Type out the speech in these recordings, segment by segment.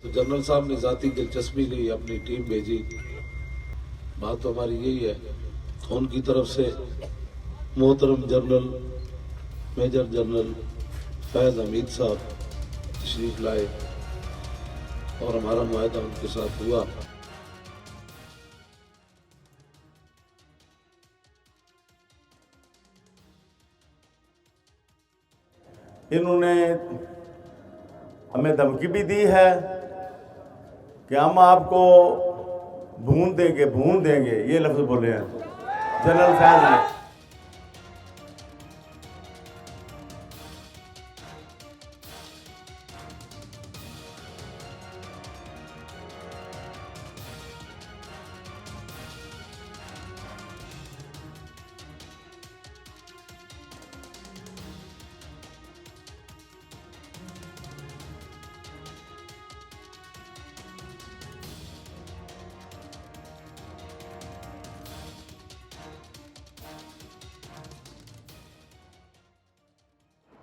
तो जनरल साहब ने जाती दिलचस्पी ली, अपनी टीम भेजी। बात तो हमारी यही है, उनकी तरफ से मोहतरम general major general Faiz Hamid साहब तशरीफ लाए और हमारा मुआहदा उनके साथ हुआ। इन्होंने हमें धमकी भी दी है कि हम आपको भून देंगे, ये लफ्ज बोले हैं जनरल फैज ने।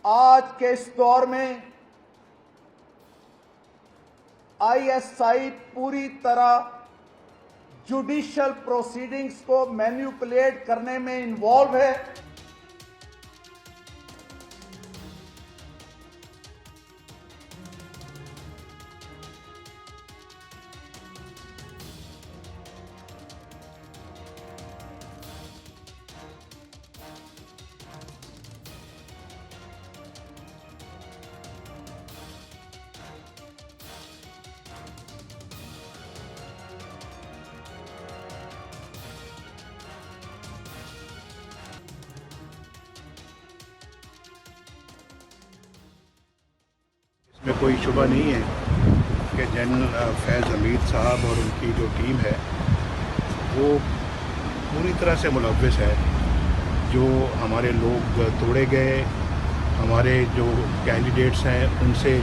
आज के इस दौर में आईएसआई पूरी तरह जुडिशियल प्रोसीडिंग्स को मैनिपुलेट करने में इन्वॉल्व है। में कोई शुबा नहीं है कि जनरल फैज़ हमीद साहब और उनकी जो टीम है वो पूरी तरह से मुलव्वस है। जो हमारे लोग तोड़े गए, हमारे जो कैंडिडेट्स हैं उनसे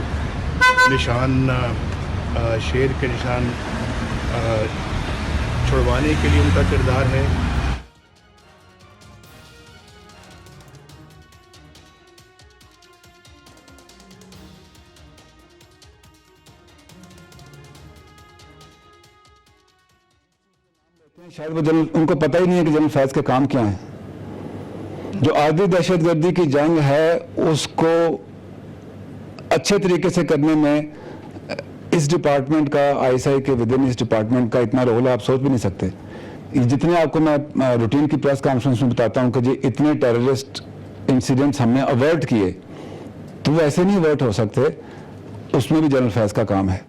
निशान शेर के निशान छुड़वाने के लिए उनका किरदार है। शायद वो उनको पता ही नहीं है कि जनरल फैज के काम क्या है। जो आदि दहशतगर्दी की जंग है उसको अच्छे तरीके से करने में इस डिपार्टमेंट का, आईएसआई के विद इन इस डिपार्टमेंट का इतना रोल है, आप सोच भी नहीं सकते। जितने आपको मैं रूटीन की प्रेस कॉन्फ्रेंस में बताता हूँ कि जी इतने टेररिस्ट इंसिडेंट्स हमने अवर्ट किए, तो वो ऐसे नहीं अवर्ट हो सकते, उसमें भी जनरल फैज का काम है।